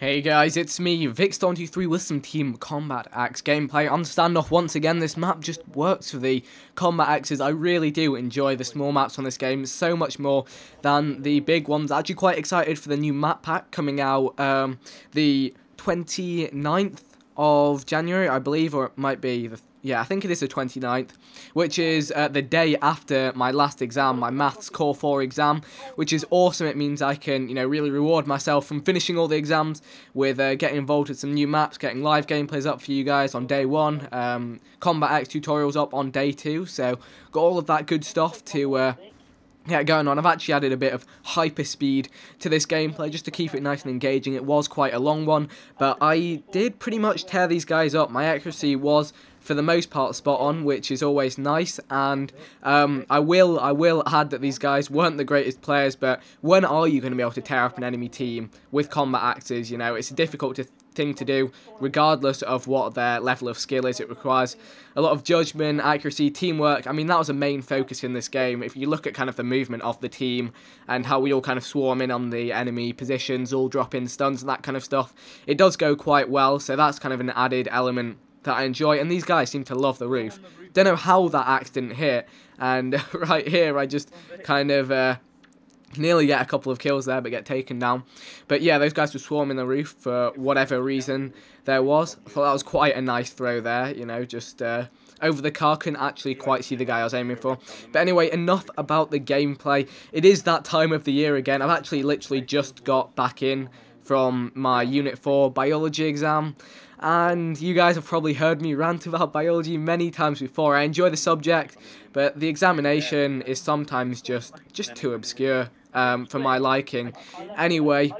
Hey guys, it's me, Vixstorm23 with some Team Combat Axe gameplay. On standoff once again, this map just works for the Combat Axes. I really do enjoy the small maps on this game so much more than the big ones. Actually quite excited for the new map pack coming out the 29th of January, I believe, or it might be I think it is the 29th, which is the day after my last exam, my Maths Core 4 exam, which is awesome. It means I can, really reward myself from finishing all the exams with getting involved with some new maps, getting live gameplays up for you guys on day 1, Combat Axe tutorials up on day 2, so got all of that good stuff to going on. I've actually added a bit of hyper speed to this gameplay just to keep it nice and engaging. It was quite a long one, but I did pretty much tear these guys up. My accuracy was, for the most part, spot on, which is always nice, and I will add that these guys weren't the greatest players, but when are you going to be able to tear up an enemy team with combat axes? It's a difficult thing to do, regardless of what their level of skill is. It requires a lot of judgment, accuracy, teamwork. I mean, that was a main focus in this game. If you look at kind of the movement of the team and how we all kind of swarm in on the enemy positions, all drop in stuns and that kind of stuff, it does go quite well, so that's kind of an added element that I enjoy, and these guys seem to love the roof. Don't know how that axe didn't hit, and right here I just kind of nearly get a couple of kills there but get taken down. But yeah, those guys were swarming the roof for whatever reason there was. I thought that was quite a nice throw there, just over the car. Couldn't actually quite see the guy I was aiming for. But anyway, enough about the gameplay. It is that time of the year again. I've actually literally just got back in from my Unit 4 biology exam, and you guys have probably heard me rant about biology many times before. I enjoy the subject, but the examination is sometimes just too obscure for my liking. Anyway,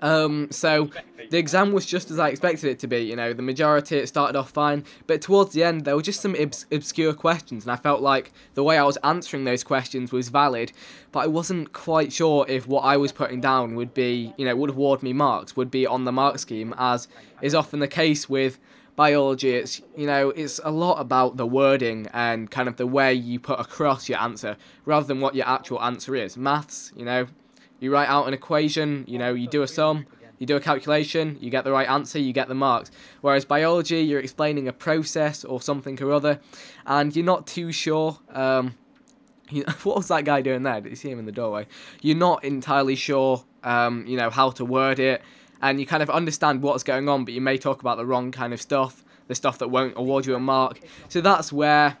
so the exam was just as I expected it to be. The majority, it started off fine, but towards the end there were just some obscure questions, and I felt like the way I was answering those questions was valid, but I wasn't quite sure if what I was putting down would be, would award me marks, would be on the mark scheme, as is often the case with biology. It's, it's a lot about the wording and kind of the way you put across your answer, rather than what your actual answer is. Maths, you write out an equation, you do a sum, you do a calculation, you get the right answer, you get the marks. Whereas biology, you're explaining a process or something or other, and you're not too sure. What was that guy doing there? Did you see him in the doorway? You're not entirely sure, how to word it, and you kind of understand what's going on, but you may talk about the wrong kind of stuff, the stuff that won't award you a mark. So that's where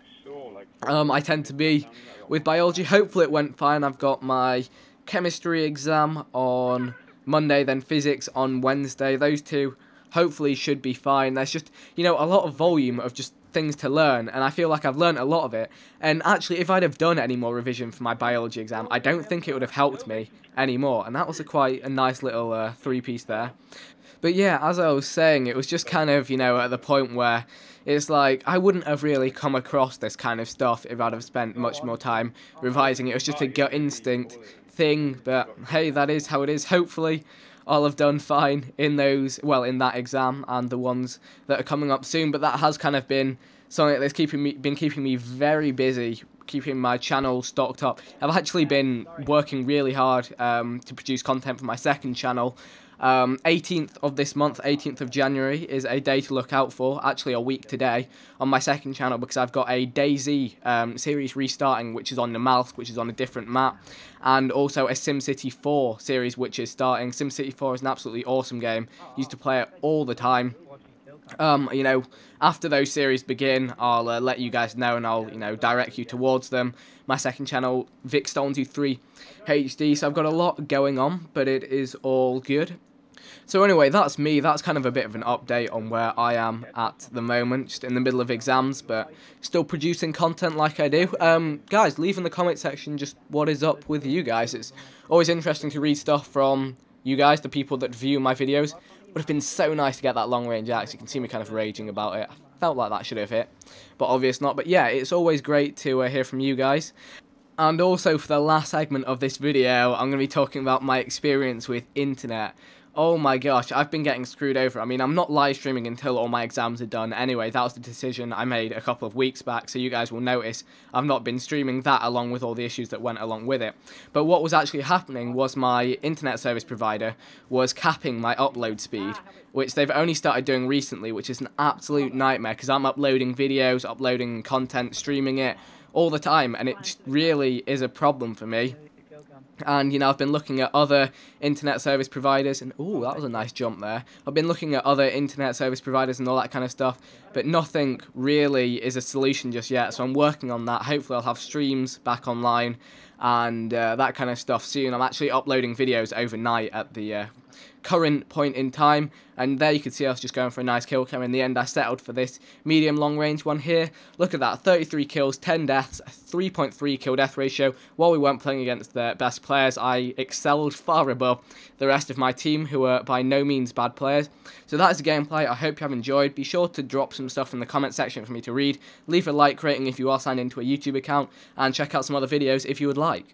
I tend to be with biology. Hopefully it went fine. I've got my chemistry exam on Monday, then physics on Wednesday. Those two hopefully should be fine. There's just, a lot of volume of just things to learn, and I feel like I've learned a lot of it. And actually, if I'd have done any more revision for my biology exam, I don't think it would have helped me anymore. And that was quite a nice little three-piece there. But yeah, as I was saying, it was just kind of, at the point where it's like I wouldn't have really come across this kind of stuff if I'd have spent much more time revising it. It was just a gut instinct thing, but hey, that is how it is. Hopefully I'll have done fine in in that exam and the ones that are coming up soon. But that has kind of been something that's been keeping me very busy, keeping my channel stocked up. I've actually been working really hard to produce content for my second channel. 18th of this month, 18th of January, is a day to look out for, actually a week today, on my second channel, because I've got a DayZ series restarting, which is on the Malth, which is on a different map, and also a SimCity 4 series, which is starting. SimCity 4 is an absolutely awesome game. Used to play it all the time. After those series begin, I'll let you guys know, and I'll, direct you towards them. My second channel, Vixstorm23 HD, so I've got a lot going on, but it is all good. So anyway, that's me. That's kind of a bit of an update on where I am at the moment, just in the middle of exams, but still producing content like I do. Guys, leave in the comment section just what is up with you guys. It's always interesting to read stuff from you guys, the people that view my videos. Would have been so nice to get that long range axe. You can see me kind of raging about it. I felt like that should have hit, but obviously not. But yeah, it's always great to hear from you guys. And also, for the last segment of this video, I'm going to be talking about my experience with internet Oh my gosh, I've been getting screwed over. I mean, I'm not live streaming until all my exams are done anyway. That was the decision I made a couple of weeks back, so you guys will notice I've not been streaming that along with all the issues that went along with it. But what was actually happening was my internet service provider was capping my upload speed, which they've only started doing recently, which is an absolute nightmare because I'm uploading videos, uploading content, streaming it all the time, and it just really is a problem for me. And, you know, I've been looking at other internet service providers, and, ooh, that was a nice jump there. I've been looking at other internet service providers and all that kind of stuff, but nothing really is a solution just yet, so I'm working on that. Hopefully I'll have streams back online and that kind of stuff soon. I'm actually uploading videos overnight at the current point in time, and there you can see I was just going for a nice kill cam. In the end, I settled for this medium long range one here. Look at that, 33 kills, 10 deaths, a 3.3 kill death ratio. While we weren't playing against the best players, I excelled far above the rest of my team, who are by no means bad players. So that is the gameplay. I hope you have enjoyed. Be sure to drop some stuff in the comment section for me to read. Leave a like rating if you are signed into a YouTube account, and check out some other videos if you would like.